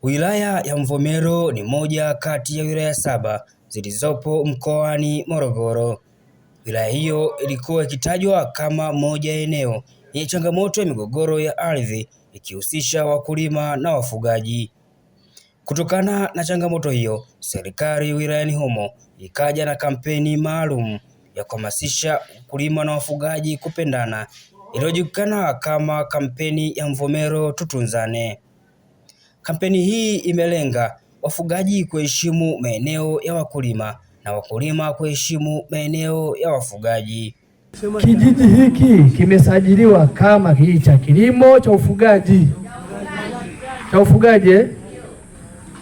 Wilaya ya Mvomero ni moja kati ya wilaya 7 zilizopo mkoani Morogoro. Wilaya hiyo ilikuwa ikitajwa kama moja ya eneo yenye changamoto ya migogoro ya ardhi ikihusisha wakulima na wafugaji. Kutokana na changamoto hiyo, serikali wilayani humo ikaja na kampeni maalum ya kuhamasisha wakulima na wafugaji kupendana iliyojulikana kama kampeni ya Mvomero Tutunzane. Kampeni hii imelenga wafugaji kuheshimu maeneo ya wakulima na wakulima kuheshimu maeneo ya wafugaji. Kijiji hiki kimesajiliwa kama kijiji cha kilimo cha ufugaji.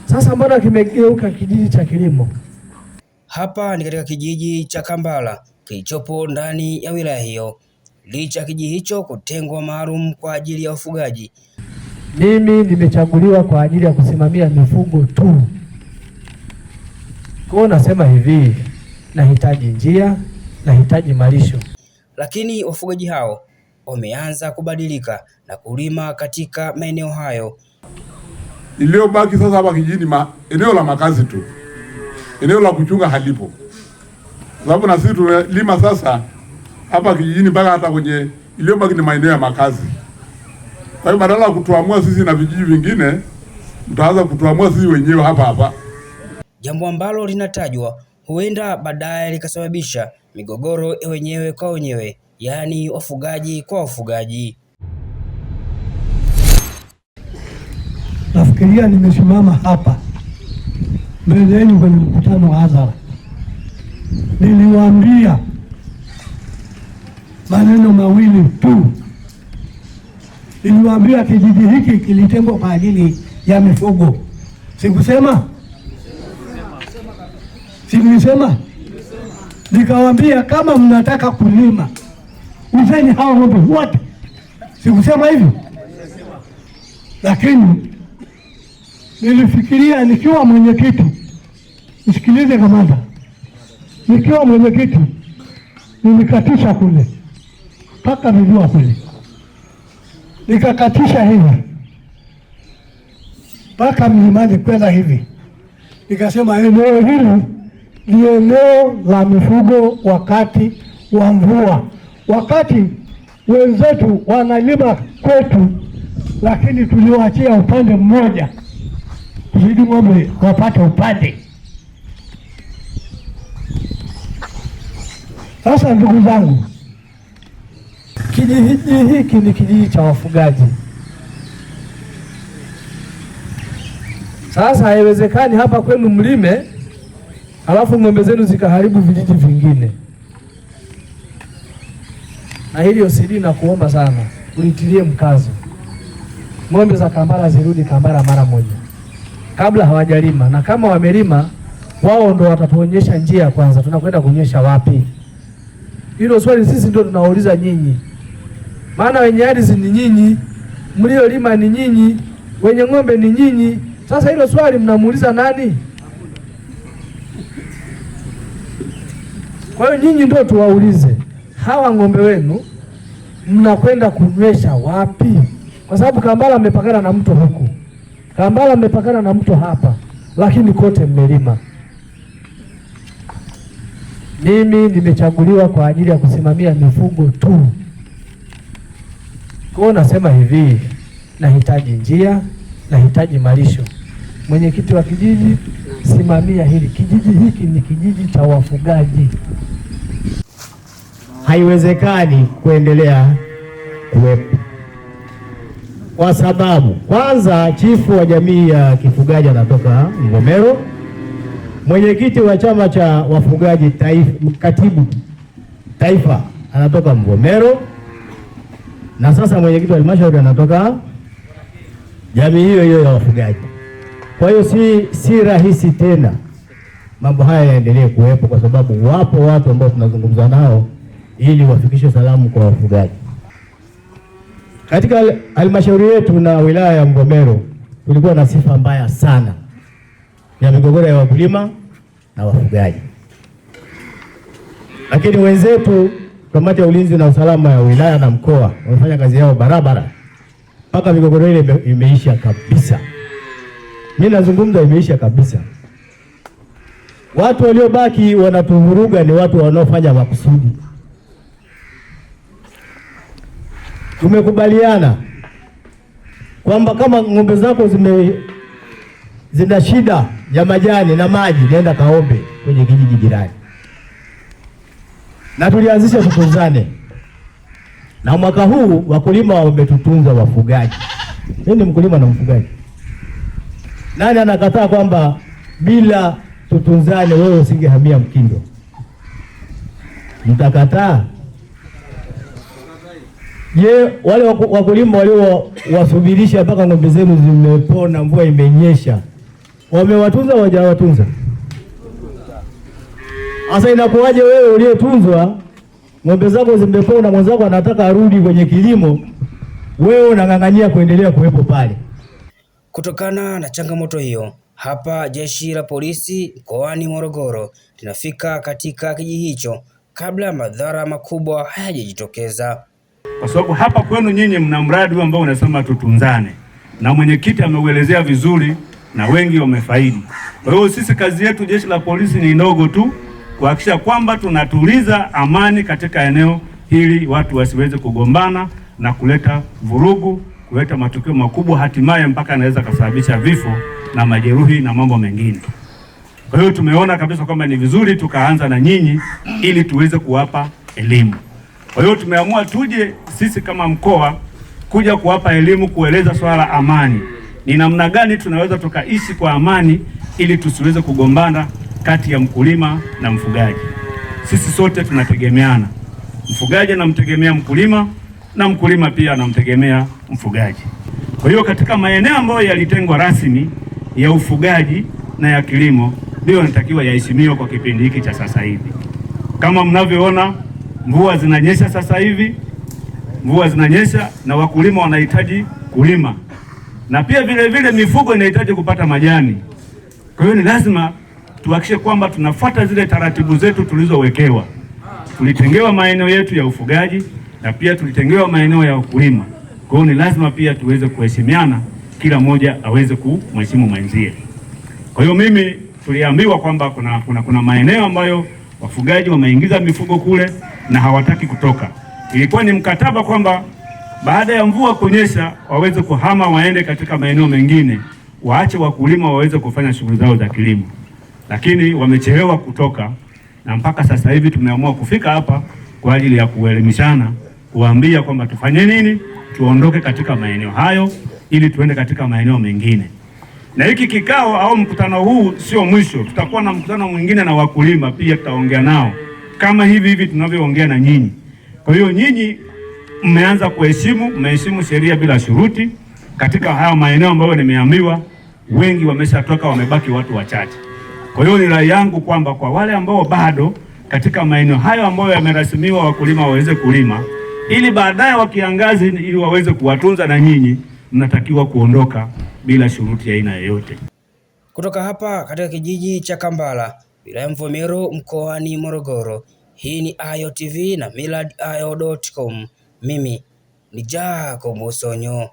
Sasa mbona kimegeuka kijiji cha kilimo? Hapa ni katika kijiji cha Kambala kilichopo ndani ya wilaya hiyo. Licha ya kijiji hicho kutengwa maalum kwa ajili ya wafugaji, mimi nimechaguliwa kwa ajili ya kusimamia mifugo tu. Kwa nasema hivi, nahitaji njia, nahitaji malisho. Lakini wafugaji hao wameanza kubadilika na kulima katika maeneo hayo. Iliyobaki sasa hapa kijijini eneo la makazi tu. Eneo la kuchunga halipo. Sababu na sisi tunalima sasa hapa kijijini mpaka hata kwenye iliyobaki ni maeneo ya makazi. Kwa hiyo badala ya kutuamua sisi na vijiji vingine, mtaanza kutuamua sisi wenyewe hapa. Jambo ambalo linatajwa huenda baadaye likasababisha migogoro ya wenyewe kwa wenyewe, yaani wafugaji kwa wafugaji. Nafikiria nimesimama hapa mbele yenu kwenye mkutano wa hadhara, niliwaambia maneno mawili tu. Niliwaambia kijiji hiki kilitengwa kwa ajili ya mifugo. Sikusema? Nikawaambia kama mnataka kulima, uzeni hao ng'ombe wote. Sikusema hivyo? Lakini nilifikiria nikiwa mwenyekiti, nisikilize kamanda, nikiwa mwenyekiti nilikatisha kule mpaka nijua kule, nikakatisha hivi mpaka mlimani kwenda hivi, nikasema eneo hili ni eneo la mifugo wakati wa mvua, wakati wenzetu wanalima kwetu, lakini tuliwaachia upande mmoja kusudi ng'ombe wapate upande. Sasa ndugu zangu, kijiji hiki ni kijiji cha wafugaji. Sasa haiwezekani hapa kwenu mlime alafu ng'ombe zenu zikaharibu vijiji vingine. Na hili OCD na kuomba sana ulitilie mkazo. Ng'ombe za Kambala zirudi Kambala mara moja kabla hawajalima, na kama wamelima wao ndo watatuonyesha njia kwanza, tunakwenda kuonyesha wapi. Hilo swali sisi ndio tunauliza nyinyi, maana wenye ardhi ni nyinyi, mliolima ni nyinyi, wenye ng'ombe ni nyinyi. Sasa hilo swali mnamuuliza nani? Kwa hiyo nyinyi ndio tuwaulize, hawa ng'ombe wenu mnakwenda kunywesha wapi? Kwa sababu Kambala mmepakana na mto huku, Kambala mmepakana na mto hapa, lakini kote mmelima. Mimi nimechaguliwa kwa ajili ya kusimamia mifugo tu. Kwa nasema hivi, nahitaji njia, nahitaji malisho. Mwenyekiti wa kijiji, simamia hili. Kijiji hiki ni kijiji cha wafugaji. Haiwezekani kuendelea kuwepo kwa sababu kwanza chifu wa jamii ya kifugaji anatoka Mvomero, mwenyekiti wa chama cha wafugaji taifa, katibu taifa anatoka Mvomero, na sasa mwenyekiti wa halmashauri anatoka jamii hiyo ya wafugaji. Kwa hiyo si rahisi tena mambo haya yaendelee kuwepo, kwa sababu wapo watu ambao tunazungumza nao ili wafikishe salamu kwa wafugaji. Katika halmashauri yetu na wilaya ya Mvomero kulikuwa na sifa mbaya sana ya migogoro ya wakulima na wafugaji, lakini wenzetu kamati ya ulinzi na usalama ya wilaya na mkoa wamefanya kazi yao barabara mpaka migogoro ile imeisha kabisa. Mimi nazungumza imeisha kabisa. Watu waliobaki wanatuvuruga ni watu wanaofanya makusudi. Tumekubaliana kwamba kama ng'ombe zako zina shida ya majani na maji, nenda kaombe kwenye kijiji jirani, na tulianzisha tutunzane, na mwaka huu wakulima wametutunza wafugaji. Mimi ni mkulima na mfugaji. Nani anakataa kwamba bila tutunzane wewe usingehamia Mkindo? Mtakataa? Je, wale wakulima waliowasubirisha mpaka ng'ombe zenu zimepona, mvua imenyesha, wamewatunza au hawajawatunza? Sasa inakuwaje wewe uliyetunzwa ng'ombe zako zimepona, mwenzako anataka arudi kwenye kilimo, wewe unang'ang'ania kuendelea kuwepo pale? Kutokana na changamoto hiyo, hapa jeshi la polisi mkoani Morogoro linafika katika kijiji hicho kabla madhara makubwa hayajajitokeza. Kwa sababu hapa kwenu nyinyi mna mradi ambao unasema tutunzane, na mwenyekiti ameuelezea vizuri na wengi wamefaidi. Kwa hiyo sisi kazi yetu jeshi la polisi ni ndogo tu, kuhakikisha kwamba tunatuliza amani katika eneo hili, watu wasiweze kugombana na kuleta vurugu, kuleta matukio makubwa, hatimaye mpaka anaweza kusababisha vifo na majeruhi na mambo mengine. Kwa hiyo tumeona kabisa kwamba ni vizuri tukaanza na nyinyi ili tuweze kuwapa elimu. Kwa hiyo tumeamua tuje sisi kama mkoa kuja kuwapa elimu, kueleza swala la amani. Ni namna gani tunaweza tukaishi kwa amani ili tusiweze kugombana kati ya mkulima na mfugaji. Sisi sote tunategemeana. Mfugaji anamtegemea mkulima na mkulima pia anamtegemea mfugaji. Kwa hiyo katika maeneo ambayo yalitengwa rasmi ya ufugaji na ya kilimo ndio yanatakiwa yaheshimiwe kwa kipindi hiki cha sasa hivi. Kama mnavyoona mvua zinanyesha sasa hivi, mvua zinanyesha na wakulima wanahitaji kulima, na pia vile vile mifugo inahitaji kupata majani. Kwa hiyo ni lazima tuhakikishe kwamba tunafuata zile taratibu zetu tulizowekewa. Tulitengewa maeneo yetu ya ufugaji na pia tulitengewa maeneo ya ukulima. Kwa hiyo ni lazima pia tuweze kuheshimiana, kila mmoja aweze kumheshimu mwenzie. Kwa hiyo mimi tuliambiwa kwamba kuna maeneo ambayo wafugaji wameingiza mifugo kule na hawataki kutoka. Ilikuwa ni mkataba kwamba baada ya mvua kunyesha waweze kuhama waende katika maeneo mengine, waache wakulima waweze kufanya shughuli zao za kilimo. Lakini wamechelewa kutoka, na mpaka sasa hivi tumeamua kufika hapa kwa ajili ya kuelimishana, kuambia kwamba tufanye nini, tuondoke katika maeneo hayo ili tuende katika maeneo mengine. Na hiki kikao au mkutano huu sio mwisho, tutakuwa na mkutano mwingine na wakulima pia, tutaongea nao kama hivi tunavyoongea na nyinyi. Kwa hiyo nyinyi mmeanza mmeheshimu sheria bila shuruti katika haya maeneo ambayo nimeambiwa, wengi wameshatoka, wamebaki watu wachache. Kwa hiyo ni rai yangu kwamba kwa wale ambao bado katika maeneo hayo ambayo yamerasimiwa wakulima waweze kulima, ili baadaye wakiangazi ili waweze kuwatunza, na nyinyi mnatakiwa kuondoka bila shuruti ya aina yoyote. Kutoka hapa katika kijiji cha Kambala, wilaya Mvomero, mkoani Morogoro, hii ni Ayo TV na millardayo.com. Mimi ni Jacob Musonyo.